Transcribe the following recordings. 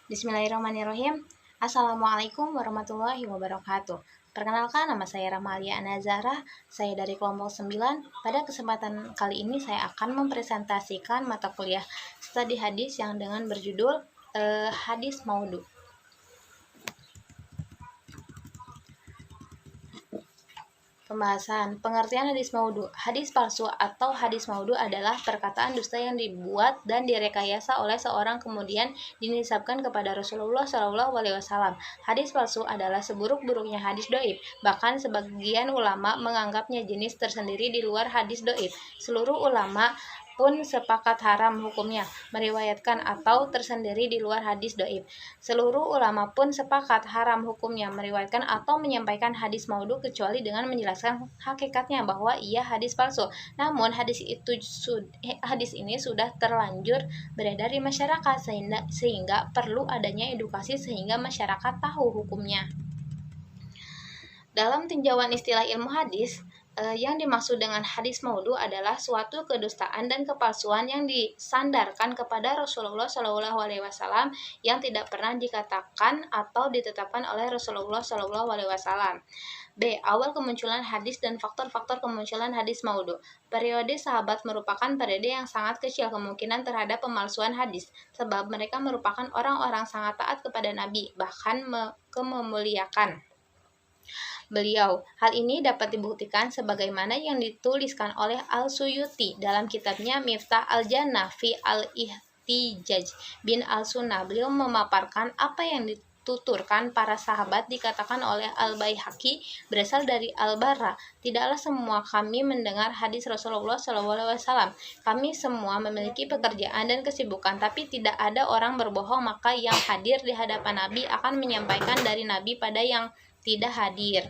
Bismillahirrahmanirrahim. Assalamualaikum warahmatullahi wabarakatuh. Perkenalkan, nama saya Ramalia Anazara. Saya dari kelompok 9. Pada kesempatan kali ini saya akan mempresentasikan mata kuliah studi hadis yang dengan berjudul Hadis Maudhu. Pembahasan pengertian hadis maudhu. Hadis palsu atau hadis maudhu adalah perkataan dusta yang dibuat dan direkayasa oleh seorang kemudian dinisabkan kepada Rasulullah SAW. Hadis palsu adalah seburuk-buruknya hadis doib. Bahkan sebagian ulama menganggapnya jenis tersendiri di luar hadis doib. Seluruh ulama pun sepakat haram hukumnya meriwayatkan atau tersendiri di luar hadis doib. Seluruh ulama pun sepakat haram hukumnya meriwayatkan atau menyampaikan hadis maudhu kecuali dengan menjelaskan hakikatnya bahwa ia hadis palsu. Namun hadis ini sudah terlanjur beredar di masyarakat sehingga perlu adanya edukasi sehingga masyarakat tahu hukumnya. Dalam tinjauan istilah ilmu hadis, yang dimaksud dengan hadis maudhu adalah suatu kedustaan dan kepalsuan yang disandarkan kepada Rasulullah SAW yang tidak pernah dikatakan atau ditetapkan oleh Rasulullah SAW. B. Awal kemunculan hadis dan faktor-faktor kemunculan hadis maudhu. Periode sahabat merupakan periode yang sangat kecil kemungkinan terhadap pemalsuan hadis, sebab mereka merupakan orang-orang sangat taat kepada Nabi, bahkan memuliakan beliau. Hal ini dapat dibuktikan sebagaimana yang dituliskan oleh Al-Suyuti dalam kitabnya Miftah Al-Jannah fi Al-Ihtijaj bin Al-Sunnah. Beliau memaparkan apa yang dituturkan para sahabat dikatakan oleh Al-Baihaqi berasal dari Al-Bara. Tidaklah semua kami mendengar hadis Rasulullah SAW. Kami semua memiliki pekerjaan dan kesibukan, tapi tidak ada orang berbohong, maka yang hadir di hadapan Nabi akan menyampaikan dari Nabi pada yang tidak hadir.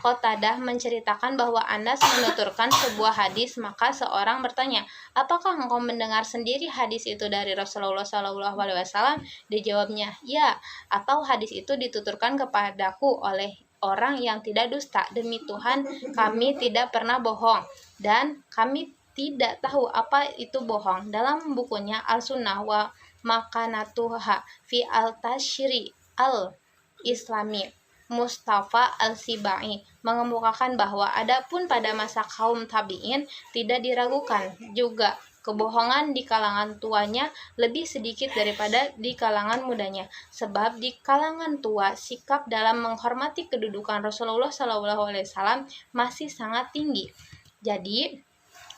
Qatadah menceritakan bahwa Anas menuturkan sebuah hadis, maka seorang bertanya, apakah engkau mendengar sendiri hadis itu dari Rasulullah SAW? Dijawabnya, ya, atau hadis itu dituturkan kepadaku oleh orang yang tidak dusta. Demi Tuhan, kami tidak pernah bohong, dan kami tidak tahu apa itu bohong. Dalam bukunya Al-Sunnah wa Makanatuha fi Al-Tashri Al-Islami, Mustafa Al-Sibai mengemukakan bahwa adapun pada masa kaum tabi'in tidak diragukan juga kebohongan di kalangan tuanya lebih sedikit daripada di kalangan mudanya, sebab di kalangan tua sikap dalam menghormati kedudukan Rasulullah SAW masih sangat tinggi. Jadi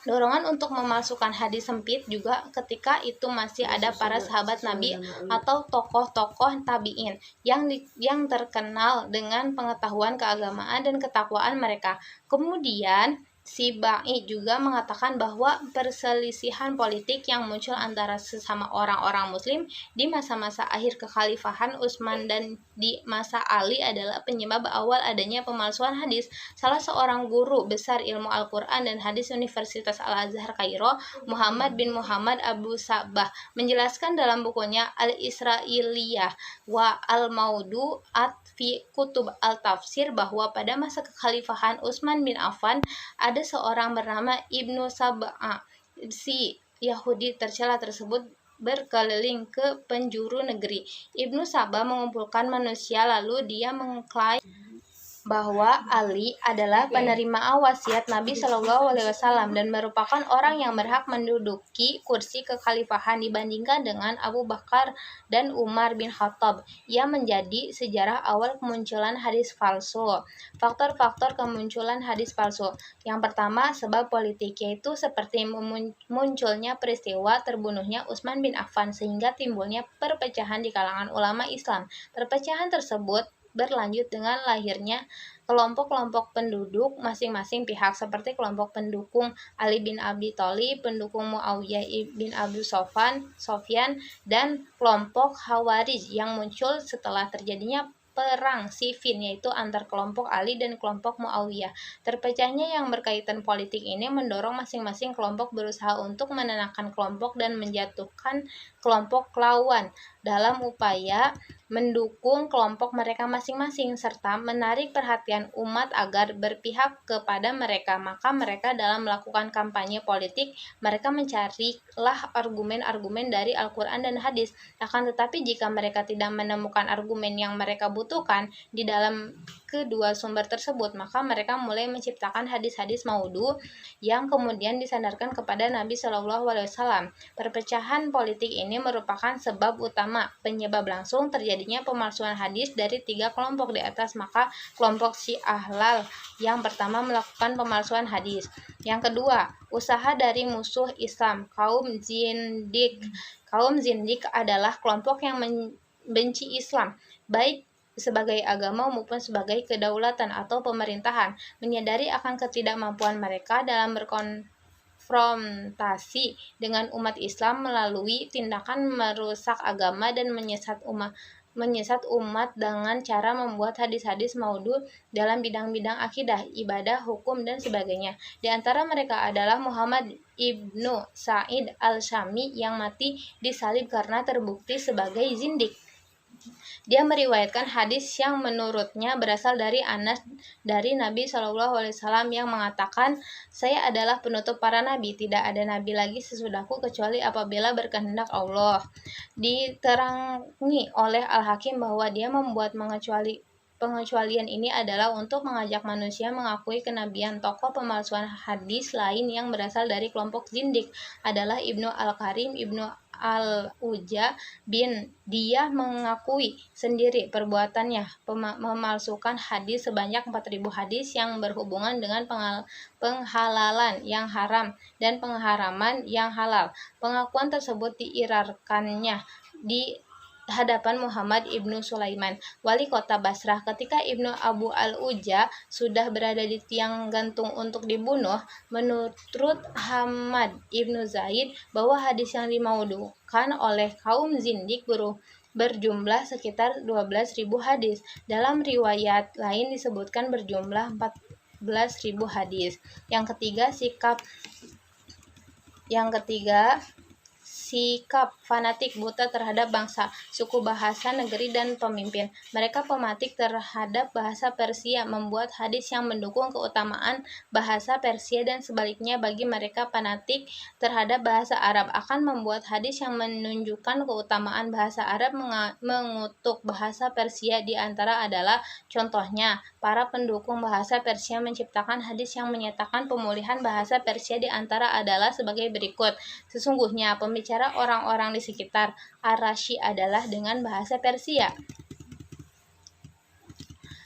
dorongan untuk memasukkan hadis sempit juga ketika itu masih ada para sahabat Nabi atau tokoh-tokoh tabi'in yang terkenal dengan pengetahuan keagamaan dan ketakwaan mereka. Kemudian Sibai juga mengatakan bahwa perselisihan politik yang muncul antara sesama orang-orang muslim di masa-masa akhir kekhalifahan Utsman dan di masa Ali adalah penyebab awal adanya pemalsuan hadis. Salah seorang guru besar ilmu Al-Quran dan hadis Universitas Al-Azhar Kairo, Muhammad bin Muhammad Abu Sabah, menjelaskan dalam bukunya Al-Israiliyah wa Al-Maudu'at fi Kutub Al-Tafsir bahwa pada masa kekhalifahan Utsman bin Affan ada seorang bernama Ibnu Sab'a. Si Yahudi tercela tersebut berkeliling ke penjuru negeri. Ibnu Sab'a mengumpulkan manusia lalu dia mengklaim bahwa Ali adalah penerima wasiat Nabi SAW dan merupakan orang yang berhak menduduki kursi kekhalifahan dibandingkan dengan Abu Bakar dan Umar bin Khattab. Ia menjadi sejarah awal kemunculan hadis palsu. Faktor-faktor kemunculan hadis palsu. Yang pertama, sebab politik, yaitu seperti munculnya peristiwa terbunuhnya Utsman bin Affan sehingga timbulnya perpecahan di kalangan ulama Islam. Perpecahan tersebut berlanjut dengan lahirnya kelompok-kelompok penduduk masing-masing pihak seperti kelompok pendukung Ali bin Abi Thalib, pendukung Muawiyah bin Abu Sofyan, dan kelompok Khawarij yang muncul setelah terjadinya perang Siffin, yaitu antar kelompok Ali dan kelompok Muawiyah. Terpecahnya yang berkaitan politik ini mendorong masing-masing kelompok berusaha untuk menenangkan kelompok dan menjatuhkan kelompok lawan. dalam upaya mendukung kelompok mereka masing-masing serta menarik perhatian umat agar berpihak kepada mereka. Maka mereka dalam melakukan kampanye politik, mereka mencarilah argumen-argumen dari Al-Quran dan hadis. Akan tetapi jika mereka tidak menemukan argumen yang mereka butuhkan di dalam kedua sumber tersebut, maka mereka mulai menciptakan hadis-hadis maudhu yang kemudian disandarkan kepada Nabi Shallallahu Alaihi Wasallam. Perpecahan politik ini merupakan sebab utama penyebab langsung terjadinya pemalsuan hadis dari 3 kelompok di atas. Maka kelompok Syiah yang pertama melakukan pemalsuan hadis. Yang kedua, usaha dari musuh Islam, kaum zindik. Kaum zindik adalah kelompok yang membenci Islam, baik sebagai agama maupun sebagai kedaulatan atau pemerintahan, menyadari akan ketidakmampuan mereka dalam berkonfrontasi dengan umat Islam melalui tindakan merusak agama dan menyesat umat dengan cara membuat hadis-hadis maudhu dalam bidang-bidang akidah, ibadah, hukum, dan sebagainya. Di antara mereka adalah Muhammad ibnu Sa'id al-Syami yang mati disalib karena terbukti sebagai zindik. Dia meriwayatkan hadis yang menurutnya berasal dari Anas dari Nabi Shallallahu Alaihi Wasallam yang mengatakan, saya adalah penutup para nabi, tidak ada nabi lagi sesudahku kecuali apabila berkehendak Allah. Diterangi oleh Al-Hakim bahwa dia membuat pengecualian ini adalah untuk mengajak manusia mengakui kenabian. Tokoh pemalsuan hadis lain yang berasal dari kelompok zindik adalah Ibnu Al-Karim Ibnu Al-Uja bin. Dia mengakui sendiri perbuatannya memalsukan hadis sebanyak 4.000 hadis yang berhubungan dengan penghalalan yang haram dan pengharaman yang halal. Pengakuan tersebut diirarkannya di hadapan Muhammad ibnu Sulaiman, wali kota Basrah. Ketika Ibnu Abu Al-Uja sudah berada di tiang gantung untuk dibunuh, menurut Hamad ibnu Zaid bahwa hadis yang dimaudhukan oleh kaum zindik berjumlah sekitar 12.000 hadis. Dalam riwayat lain disebutkan berjumlah 14.000 hadis. Yang ketiga, sikap fanatik buta terhadap bangsa, suku, bahasa, negeri, dan pemimpin. Mereka fanatik terhadap bahasa Persia, membuat hadis yang mendukung keutamaan bahasa Persia, dan sebaliknya bagi mereka fanatik terhadap bahasa Arab akan membuat hadis yang menunjukkan keutamaan bahasa Arab mengutuk bahasa Persia. Di antara adalah contohnya, para pendukung bahasa Persia menciptakan hadis yang menyatakan pemulihan bahasa Persia. Di antara adalah sebagai berikut. Sesungguhnya pembicara orang-orang di sekitar Ar-Rashi adalah dengan bahasa Persia.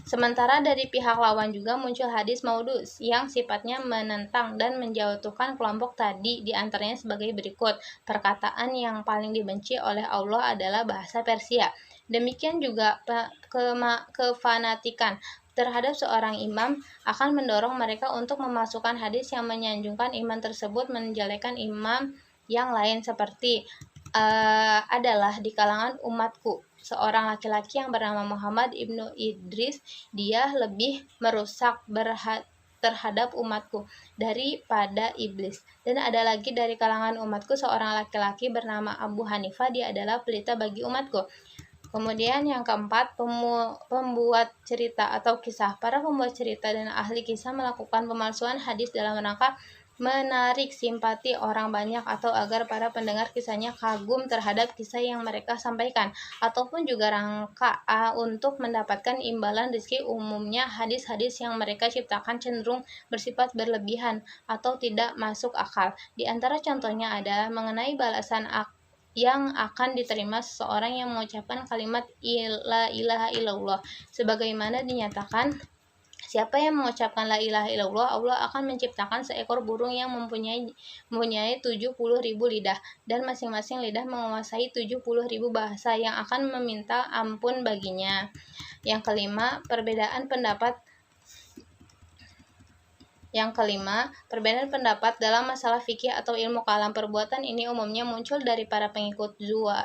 Sementara dari pihak lawan juga muncul hadis maudhu yang sifatnya menentang dan menjatuhkan kelompok tadi, di antaranya sebagai berikut. Perkataan yang paling dibenci oleh Allah adalah bahasa Persia. Demikian juga kefanatikan terhadap seorang imam akan mendorong mereka untuk memasukkan hadis yang menyanjungkan imam tersebut menjelekkan imam yang lain, seperti adalah di kalangan umatku seorang laki-laki yang bernama Muhammad ibnu Idris, dia lebih merusak terhadap umatku daripada iblis. Dan ada lagi dari kalangan umatku seorang laki-laki bernama Abu Hanifah, dia adalah pelita bagi umatku. Kemudian yang keempat, pembuat cerita atau kisah. Para pembuat cerita dan ahli kisah melakukan pemalsuan hadis dalam rangka menarik simpati orang banyak atau agar para pendengar kisahnya kagum terhadap kisah yang mereka sampaikan, ataupun juga rangka untuk mendapatkan imbalan rezeki. Umumnya hadis-hadis yang mereka ciptakan cenderung bersifat berlebihan atau tidak masuk akal. Di antara contohnya adalah mengenai balasan yang akan diterima seseorang yang mengucapkan kalimat la ilaha illallah, sebagaimana dinyatakan, siapa yang mengucapkan la ilaha illallah, Allah akan menciptakan seekor burung yang mempunyai 70.000 lidah, dan masing-masing lidah menguasai 70.000 bahasa yang akan meminta ampun baginya. Yang kelima, perbedaan pendapat Yang kelima, perbedaan pendapat dalam masalah fikih atau ilmu kalam. Perbuatan ini umumnya muncul dari para pengikut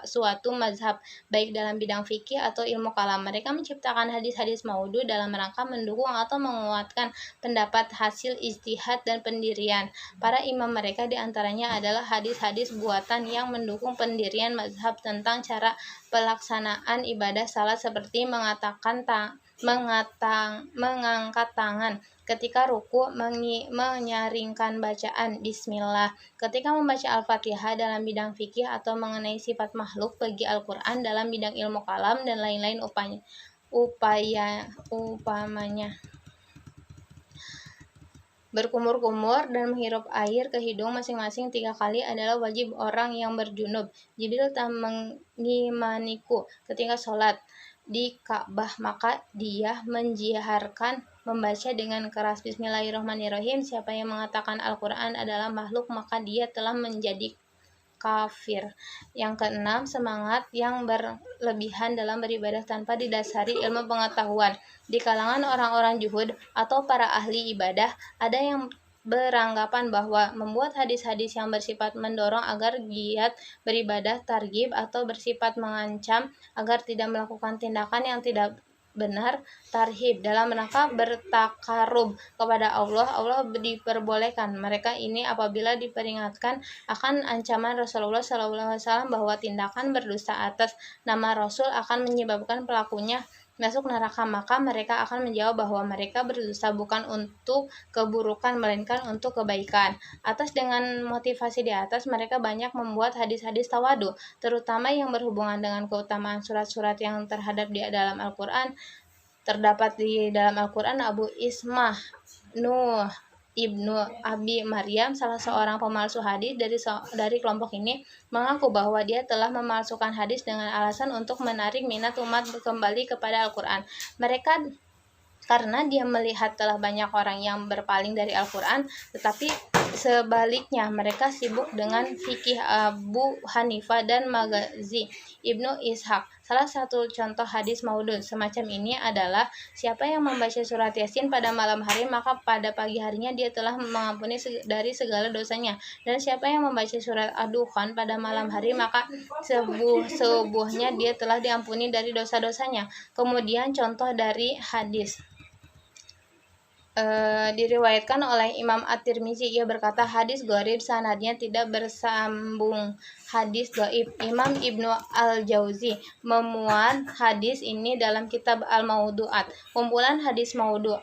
suatu mazhab, baik dalam bidang fikih atau ilmu kalam. Mereka menciptakan hadis-hadis maudhu dalam rangka mendukung atau menguatkan pendapat hasil ijtihad dan pendirian. Para imam mereka diantaranya adalah hadis-hadis buatan yang mendukung pendirian mazhab tentang cara pelaksanaan ibadah salat seperti mengangkat tangan ketika ruku, menyaringkan bacaan bismillah ketika membaca Al-Fatihah dalam bidang fikih, atau mengenai sifat makhluk bagi Al-Quran dalam bidang ilmu kalam, dan lain-lain upamanya. Berkumur-kumur dan menghirup air ke hidung masing-masing 3 kali adalah wajib orang yang berjunub. Jibril tak mengimaniku ketika sholat di Ka'bah, maka dia menjiharkan membaca dengan keras Bismillahirrahmanirrahim. Siapa yang mengatakan Al-Quran adalah makhluk, maka dia telah menjadi kafir. Yang keenam, semangat yang berlebihan dalam beribadah tanpa didasari ilmu pengetahuan. Di kalangan orang-orang juhud atau para ahli ibadah, ada yang beranggapan bahwa membuat hadis-hadis yang bersifat mendorong agar giat beribadah, targhib, atau bersifat mengancam agar tidak melakukan tindakan yang tidak benar, tarhib, dalam rangka bertakarub kepada Allah diperbolehkan. Mereka ini apabila diperingatkan akan ancaman Rasulullah SAW bahwa tindakan berdusta atas nama Rasul akan menyebabkan pelakunya masuk neraka, maka mereka akan menjawab bahwa mereka berdosa bukan untuk keburukan melainkan untuk kebaikan. Dengan motivasi di atas, mereka banyak membuat hadis-hadis tawadu, terutama yang berhubungan dengan keutamaan surat-surat yang terhadap di dalam Al-Quran. Terdapat di dalam Al-Quran Abu Ismah Nuh Ibnu Abi Maryam, salah seorang pemalsu hadis dari kelompok ini, mengaku bahwa dia telah memalsukan hadis dengan alasan untuk menarik minat umat kembali kepada Al-Quran. Mereka karena dia melihat telah banyak orang yang berpaling dari Al-Quran, tetapi sebaliknya mereka sibuk dengan fikih Abu Hanifah dan Maghazi Ibnu Ishaq. Salah satu contoh hadis maudhu semacam ini adalah, siapa yang membaca surat Yasin pada malam hari, maka pada pagi harinya dia telah mengampuni dari segala dosanya. Dan siapa yang membaca surat Ad-Dukhan pada malam hari, maka subuhnya dia telah diampuni dari dosa-dosanya. Kemudian contoh dari hadis diriwayatkan oleh Imam At-Tirmizi, ia berkata, hadis gharib sanadnya tidak bersambung, hadis dhaif. Imam Ibnu Al-Jauzi memuat hadis ini dalam kitab Al-Maudu'at, kumpulan hadis maudhu.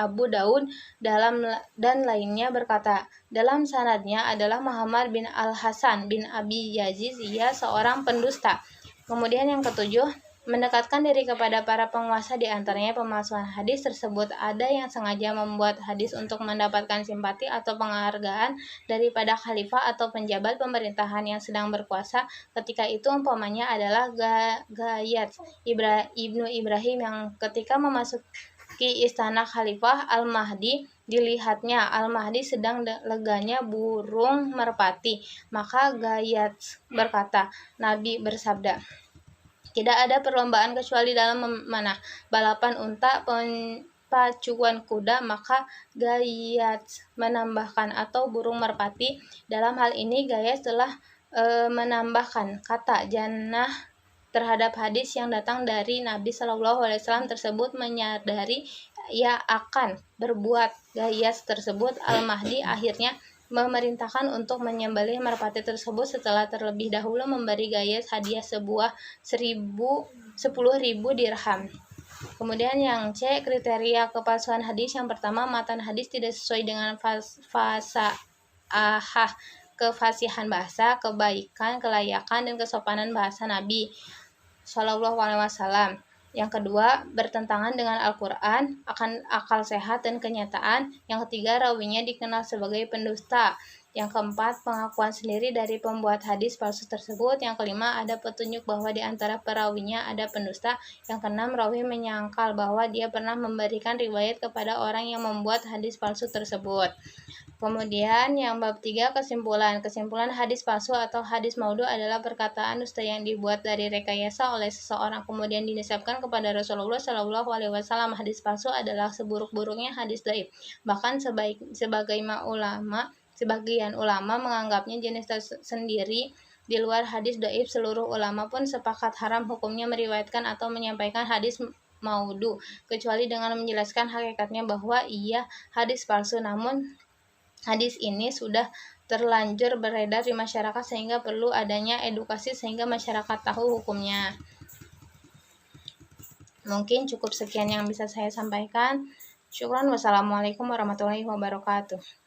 Abu Daud dan lainnya berkata, dalam sanadnya adalah Muhammad bin Al-Hasan bin Abi Yazid, ia seorang pendusta. Kemudian yang ketujuh, mendekatkan diri kepada para penguasa, di antaranya pemalsuan hadis tersebut. Ada yang sengaja membuat hadis untuk mendapatkan simpati atau penghargaan daripada khalifah atau penjabat pemerintahan yang sedang berkuasa ketika itu. Umpamanya adalah Gayat Ibnu Ibrahim yang ketika memasuki istana Khalifah Al-Mahdi, dilihatnya Al-Mahdi sedang leganya burung merpati. Maka Gayat berkata, Nabi bersabda, tidak ada perlombaan kecuali dalam memanah, balapan unta, pacuan kuda. Maka Gayat menambahkan, atau burung merpati. Dalam hal ini Gayat telah menambahkan kata jannah terhadap hadis yang datang dari Nabi SAW tersebut, menyadari ia akan berbuat Gayat tersebut. Al-Mahdi akhirnya memerintahkan untuk menyembelih merpati tersebut setelah terlebih dahulu memberi Gayat hadiah 10.000 dirham. Kemudian yang C, kriteria kepalsuan hadis. Yang pertama, matan hadis tidak sesuai dengan kefasihan bahasa, kebaikan, kelayakan, dan kesopanan bahasa Nabi SAW. Yang kedua, bertentangan dengan Al-Quran, akan akal sehat dan kenyataan. Yang ketiga, rawinya dikenal sebagai pendusta. Yang keempat, pengakuan sendiri dari pembuat hadis palsu tersebut. Yang kelima, ada petunjuk bahwa di antara perawinya ada pendusta. Yang keenam, rawi menyangkal bahwa dia pernah memberikan riwayat kepada orang yang membuat hadis palsu tersebut. Kemudian yang bab 3 kesimpulan. Kesimpulan hadis palsu atau hadis maudhu adalah perkataan dusta yang dibuat dari rekayasa oleh seseorang kemudian dinisabkan kepada Rasulullah Shallallahu alaihi wasallam. Hadis palsu adalah seburuk-buruknya hadis dhaif. Bahkan sebagian ulama menganggapnya jenis tersendiri di luar hadis dhaif. Seluruh ulama pun sepakat haram hukumnya meriwayatkan atau menyampaikan hadis maudhu kecuali dengan menjelaskan hakikatnya bahwa ia hadis palsu. Namun hadis ini sudah terlanjur beredar di masyarakat sehingga perlu adanya edukasi sehingga masyarakat tahu hukumnya. Mungkin cukup sekian yang bisa saya sampaikan. Syukran. Wassalamualaikum warahmatullahi wabarakatuh.